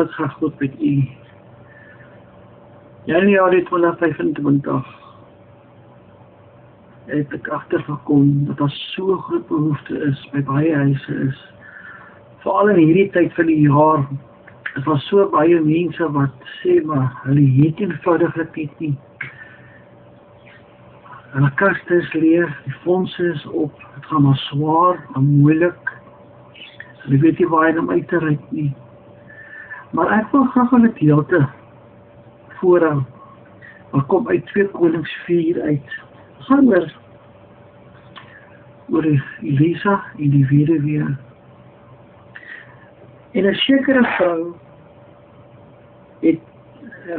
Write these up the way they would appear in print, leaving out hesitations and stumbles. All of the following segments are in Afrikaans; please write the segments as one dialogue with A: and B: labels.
A: Wat graag goed met u. Januarie 2025 het ek agtergekom dat daar so groot behoefte is by baie huise is. Veral in hierdie tyd van die jaar, is daar so baie mense wat sê, maar hulle het eenvoudiglik nie. Hulle kaste is leeg, die fondse is op, het gaan maar swaar, maar moeilik. Hulle weet nie waar om uit te reik nie. Maar ek wil graag aan 'n gedeelte voorhou. Maar kom uit 2 Konings 4 uit. Ons gaan oor Elisa en die weduwee. En 'n sekere vrou het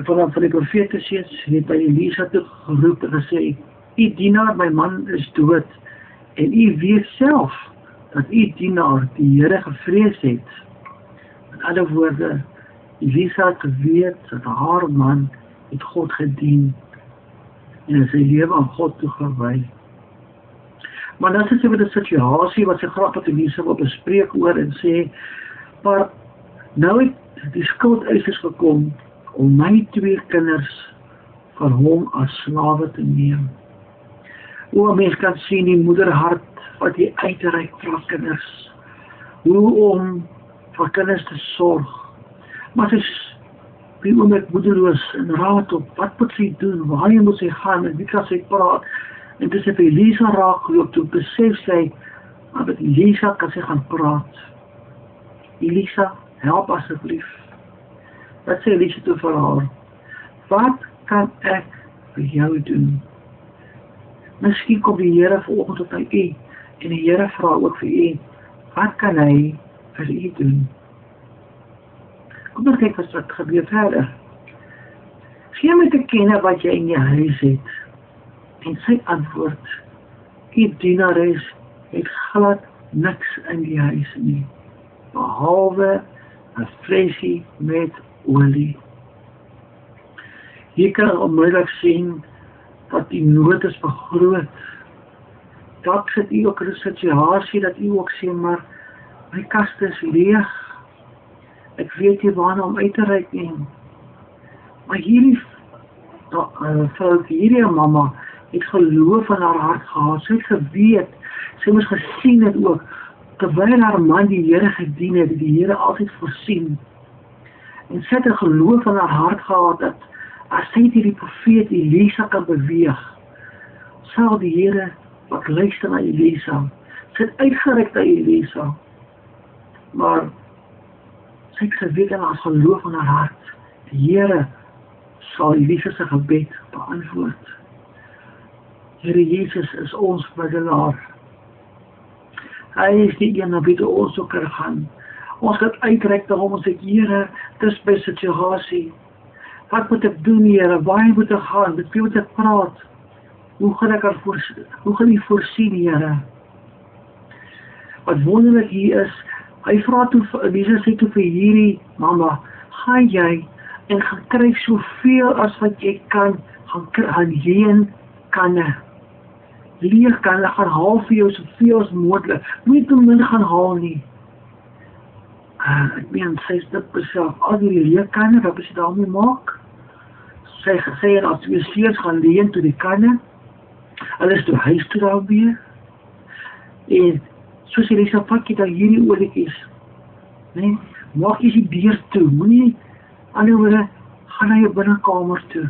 A: van die profete het by Elisa toe geroep en gesê, "U dienaar, my man is dood, en u weet self dat u dienaar die Here gevrees het." Met ander woorde, Elisa het geweet dat haar man het God gedien en sy lewe aan God toegewy. Maar dan sit sy met 'n situasie wat sy graag met Elisa wil bespreek oor en sê, maar nou het die skuldeisers gekom om my 2 kinders van hom as slawe te neem. Hoe mens kan sien die moederhart wat jy uitreik vir haar kinders. Hoe om vir kinders te sorg. Maar sy is op die oomblik moedeloos en raad op wat moet sy doen, waarheen moet sy gaan en wie kan sy praat. En toe sy vir Elisa raakgeloop, toe besef sy, maar met Elisa kan sy gaan praat. Elisa, help asseblief. Wat sê Elisa toe vir haar? Wat kan ek vir jou doen? Miskien kom die Here vanoggend tot by u en die Here vra ook vir u, wat kan hy vir u doen? Kom ons kyk wat gebeur verder. Gee my te kenne wat jy in jou huis het. En sy antwoord, die dienares het glad niks in die huis nie, behalwe 'n flesie met olie. Hier kan onmiddellik sien dat die nood is vergroot. Dat sit u ook in 'n situasie dat u ook sê, maar my kaste is leeg. Ek weet nie waarna om uit te reik nie. Maar hierdie vrou, hierdie mamma, het geloof in haar hart gehad. Sy het geweet, sy moes gesien het ook, terwyl haar man die Here gedien het, die Here altyd voorsien. En sy het 'n geloof in haar hart gehad, dat as sy die profeet Elisa kan beweeg, sal die Here wat luister na Elisa. Sy het uitgereik na Elisa. Maar sy het geweet in haar geloof in haar hart, die Here sal Elisa se gebed beantwoord. Here Jesus is ons middelaar. Hy is die een na wie ons ook kan gaan. Ons kan uitreik na hom en sê, Here, dis my situasie. Wat moet ek doen, Here? Waar moet ek gaan? Met wie moet ek praat? Hoe gaan u voorsien, Here? Wat wonderlik hier is, hy vra toe, Elisa sê toe vir hierdie mamma, gaan jy en gaan kry soveel as wat jy kan, gaan leen kanne. Leeg kanne, gaan haal vir jou soveel as moontlik. Moet te min gaan haal nie. Ek meen, sy is dit beself, al die leeg kanne, wat moet sy daarmee maak? Sy gesê en as jy steeds gaan leen toe die kanne, hulle is toe huis toe daarmee. En soos jy sê, pak jy daar hierdie olietjies. Nee, maak jy die deur toe, moenie, ander woorde, gaan na jou binnekamer toe.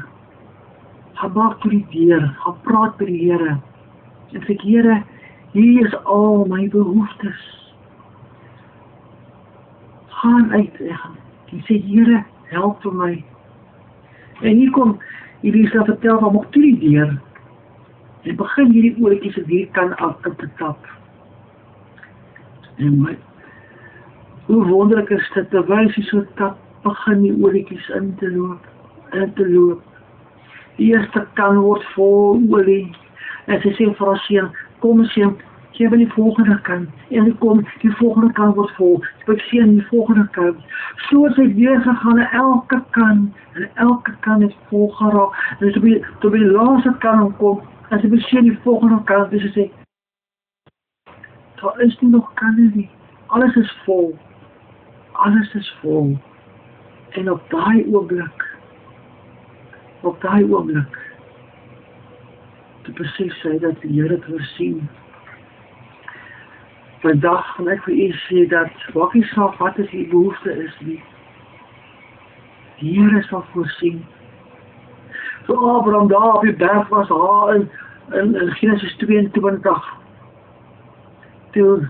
A: Gaan maak toe die deur, gaan praat met die Here. En sê, Here, hier is al my behoeftes. Gaan uit en sê, Here, help vir my. En hier kom Elisa vertel van maak toe die deur. En begin hierdie oortjies op hierdie kan af te tap. En hoe wonderlik is dit, terwyl sy so tap, begin die oortjies in te loop. Die eerste kan word vol olie. En sy sê vir haar seun, kom seun, gee my die volgende kan. En die volgende kan word vol. Ek sien die volgende kan. So is hy weer gegaan en elke kan is vol geraak. En toe by die laaste kan kom, en sy sien die volgende kan, dus sy sê, daar is nie nog kanne nie. Alles is vol. En op daai oomblik, te besef sy dat die Here het voorsien. Vandag gaan ek vir u sê dat, maak nie saak wat is die behoefte is nie, die Here sal voorsien. So Abraham daar op die berg was, daar in Genesis 22, toe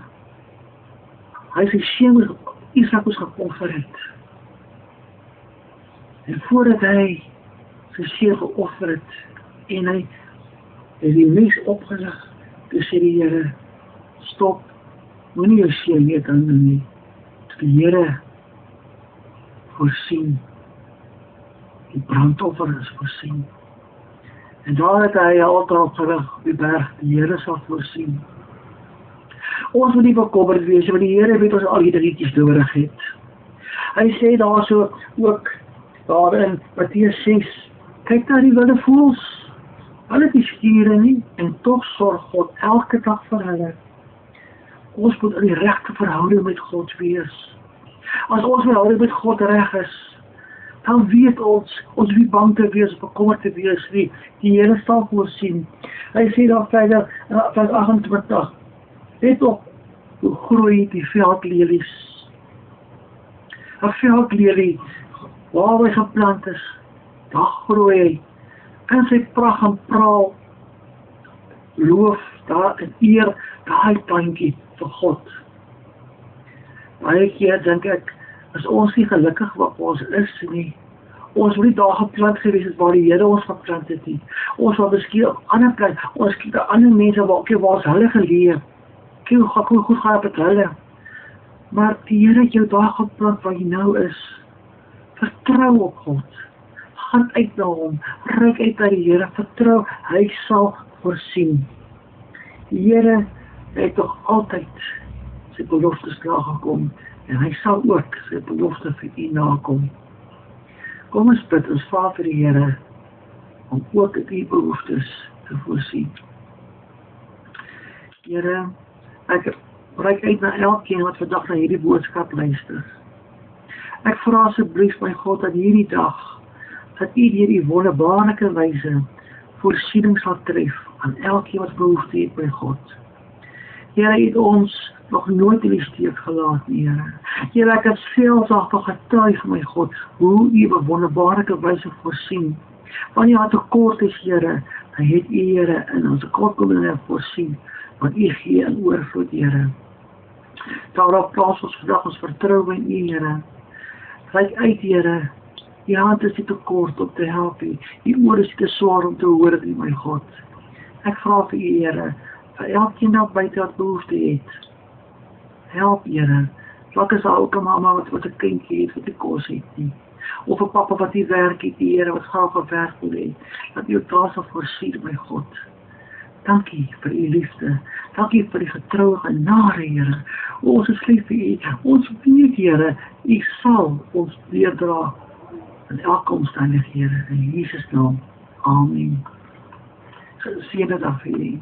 A: hy sy seun Isak moes geoffer het. En voordat hy sy seun geoffer het, en hy het die mes opgelig, toe sê die Here, stop, moenie jou seun meer dan doen nie. Toe die Here voorsien, die brandoffer is voorsien. En daar het hy 'n altaar opgerig op die berg, die Here sal voorsien. Ons moet nie bekommerd wees, want die Here weet ons al die dingetjies nodig het. Hy sê daar so ook, daar in Matteus 6, kyk na die wilde voëls, hulle het nie skure nie, en tog sorg God elke dag vir hulle. Ons moet in die regte verhouding met God wees. As ons verhouding met God reg is, dan weet ons nie bang te wees, bekommerd te wees nie. Die Here sal voorsien. Hy sê daar verder, vers 28, let op, hoe groei die veldlelies. 'n veldlelie, waar hy geplant is, daar groei hy, in sy pragt en praal, loof, daar in eer, daai plantjie vir God. Baie keer dink ek, is ons nie gelukkig wat ons is nie. Ons wil nie daar geplant gewees het waar die Here ons geplant het nie. Ons wil miskien op ander plek, ons kyk na ander mense waar is hulle geleef. Hoe goed gaan het met hulle. Maar die Here het jou daar geplant waar jy nou is. Vertrou op God. Gaan uit na hom. Reik uit na die Here. Vertrou, hy sal voorsien. Die Here het toch altyd sy beloftes nagekom. En hy sal ook sy belofte vir u nakom. Kom ons bid, ons vra vir die Here om ook die behoeftes te voorsien. Here, ek reik uit na elkeen wat vandag na hierdie boodskap luister. Ek vra asseblief my God dat hierdie dag, dat u deur die wonderbaarlike wyse voorsiening sal tref aan elkeen wat behoefte het by God. Here, het ons nog nooit in die steek gelaat, Here. Here, ek het selfs nog getuig, my God, hoe u op wonderbaarlike wyse voorsien. Wanneer daar tekort is, Here, dan het u, Here, in ons tekortkominge voorsien, want u gee in oorvloed, Here. Daarop plaas ons vandag ons vertroue in u, Here. Reik uit, Here, die hand is nie te kort om te help u, die oor is nie te swaar om te hoor, my God. Ek vra vir u, Here, vir elkeen daar buite wat behoefte het. Help, Here. Vlak is daar ook 'n mamma wat 'n kindjie het wat die kos het nie. Of 'n papa wat die werk het, die Here wat graag op werk wil hê. Dat u daar sal voorsien, my God. Dankie vir u liefde. Dankie vir die getroue genade, Here. Ons is lief vir u. Ons weet, Here, u sal ons deurdra in elke omstandighede. In Jesus naam. Amen. Geseënde dag vir u.